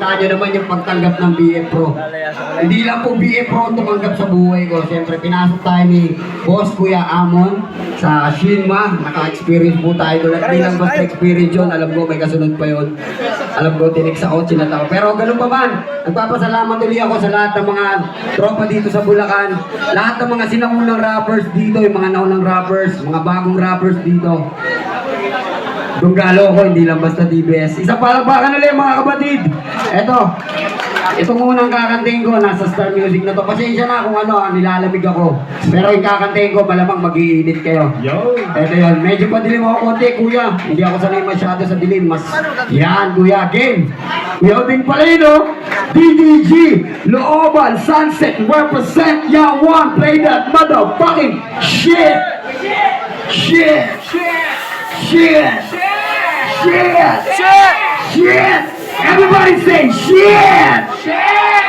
Kita nyo naman yung pagtanggap ng BF Pro. Hindi lang po BF Pro tumanggap sa buhay ko. Siyempre, pinasok tayo ni Boss Kuya Amon sa Shinma. Naka-experience po tayo doon. At hindi lang basta experience yun. Alam ko, may kasunod pa yun. Alam ko, tinik sa kotse na tao. Pero ganun pa man, nagpapasalamat ulit ako sa lahat ng mga tropa dito sa Bulacan. Lahat ng mga sinaunang rappers dito, yung mga naunang rappers, mga bagong rappers dito. Dunggalo ko, hindi lang basta DBS. Isa palakpakan ulit mga kapatid. Itong unang kakantahin ko, nasa Star Music na to. Pasensya na kung ano, nilalamig ako. Pero yung kakantahin ko, malamang mag-iinit kayo. Ito yun, medyo padilim ako konti, kuya. Hindi ako sanay masyado sa dilim. Mas, yan, kuya, game. Kuya Oding Palino, DDG, Looban, Sunset, represent, Young One, play that motherfucking shit. Shit. Shit. Shit! Everybody say shit!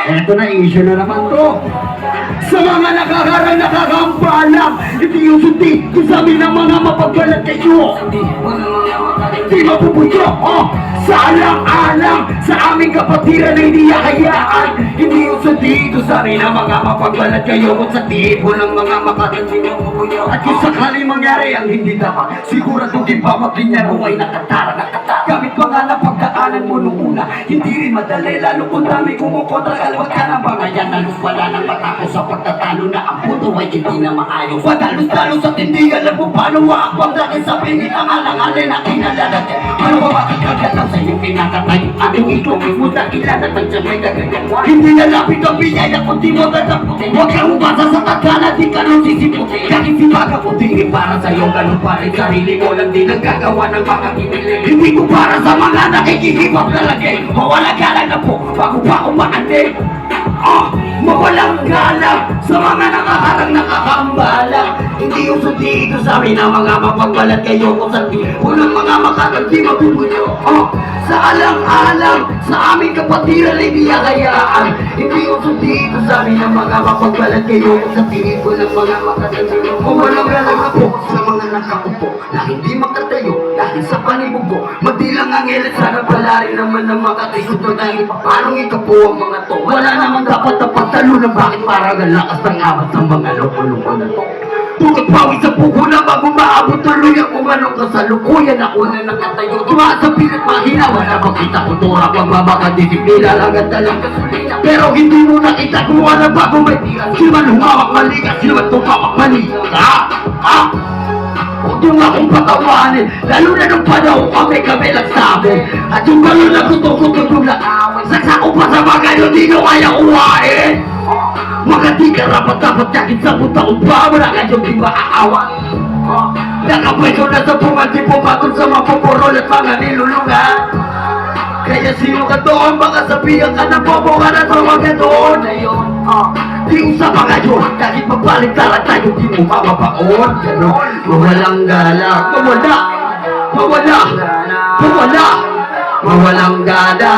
Eto na, issue na naman to. Sa mga nakakarang nakakambalang, hindi yung suti kung sabi ng mga mapagbalat kayo. Hindi mapupuyo, sa alang-alang, sa aming kapatiran ay niyakayaan. Hindi yung suti kung sabi ng mga mapagbalat kayo. Kung sa tipo ng mga makatindi ng pupuyo. At kung sakali mangyari ang hindi dapat, sigurado di ba maglinyaro ay nakatara. Gamit mga napagdaanan mo nung una, hindi rin madali, lalo kung dami kumukontra. Kalawag ka ng mga yan, wala nang matapos sa pagtatalo na ang puto ay hindi na maayos. Padalos-dalos at hindi alam kung paano maakbang dahil sa pingit ang alang-alin na kinalalatin. Ano ba makikagalaw sa iyong kinakatay? Anong ito mo dahilan at magsabay gagagawa? Hindi nalapit ang biyaya kung di mo tataputin. Huwag kang umasa sa tagala, di ka nang sisiputin. Kahit si baga kung tingin para sa'yo, ganun pa rin sarili mo lang din ang gagawa ng mga kinilig. Hindi ko para sa mga nakikihibap na lagay. Mawala galang na po, bago pa umaanding. Mawalang galang sa mga nakaharang nakakambala. Hindi yung suti ito sa amin ang mga mapagbalat kayo kung sa tipo ng mga makaganti mabubuyo. Sa alang-alang, sa aming kapatiran ay niyakayaan. Hindi yung suti ito sa amin ang mga mapagbalat kayo kung sa tipo ng mga makaganti mabubuyo. Mawalang galang na po sa mga nakaupo na hindi makatayo dahil sa panibugo. Madilang ang elit, sana pala rin naman ang makatrisod na dahil paano ikapo ang mga to. Wala naman dapat na pagtalo na bakit parang ang lakas ng abot ng mga loko-loko na to. Tukot pawis sa pugo na bago maabot tuloy ang umanong kasalukuyan. Ako na nakatayo, tumaas sa pilit mahina. Wala makita ko tura pagbabaka disiplina lang at talang kasulina. Pero hindi mo nakita kumuha na bago may tira. Sino humawak malikas, sino man tumawak malikas. Huwag yung akong patawanin, lalo na nung panahon kami nagsabi. At yung balon na kutukot yung nakawin, saksa ko pa sa mga yun, di nyo kaya kuhain. Mga di karapat-dapat yakit sa butang ba, wala kayong di maaawan. Nakapweso na sa pumanti pumatol sa mapupurol at mga nilulungan. Kaya sino ka doon, baka sabihan ka na bobo ka na sa mga doon na yun. Di usapan kayo, kahit magbaligtaran tayo, di mo mapapaon. Ganon, mawalang galak, mawalang gala,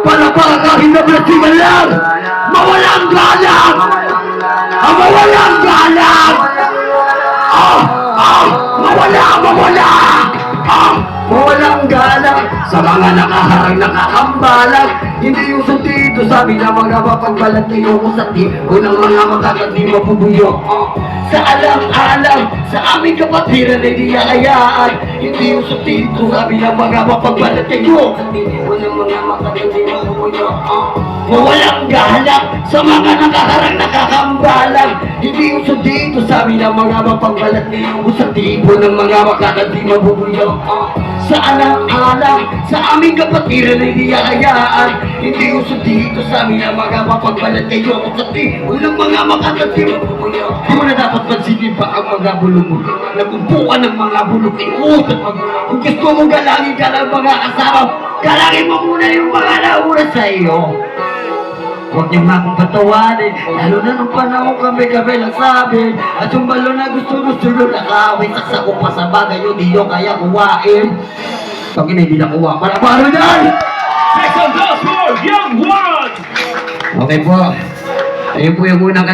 para kahit na blessing lang, mawalang galak, mawalang galak, mawalang galang sa mga nakaharang nakakambalang. Hindi yung suti ito sa amin ang mga mapagbalat kayo kung sa tipo ng mga makaganti mapubuyo. Sa alang-alang, sa aming kapatiran ay niyakayaan. Hindi yung suti ito sa amin ang mga mapagbalat kayo sa tipo ng mga makaganti mapubuyo. Mawalang galang sa mga nakaharang nakakambalang. Hindi yung suti ito sa amin ang mga mapagbalat kayo kung sa tipo ng mga makaganti mapubuyo. Sa alang-alang, sa aming kapatiran ay niyakayaan. Hindi uso dito sa amin ang mga mapagbalat kayo kung sa tipo ng mga makaganti mapupuyo. Di mo na dapat pansinin pa ang mga bulong-bulong. Nagumpuan ng mga bulong iutot. Kung gusto mong galangin ka ng mga kasama, galangin mo muna yung mga nauna sa iyo. Huwag niyong akong patawanin, lalo na nung panahon kami nagsabi. At yung balon na gusto nyo nakawin, saksa ko pa sa bagay yun, di nyo kaya kuwain. Pag hindi na kuwa, para dyan! Second goes for Young One! Okay po, ayun po yung unang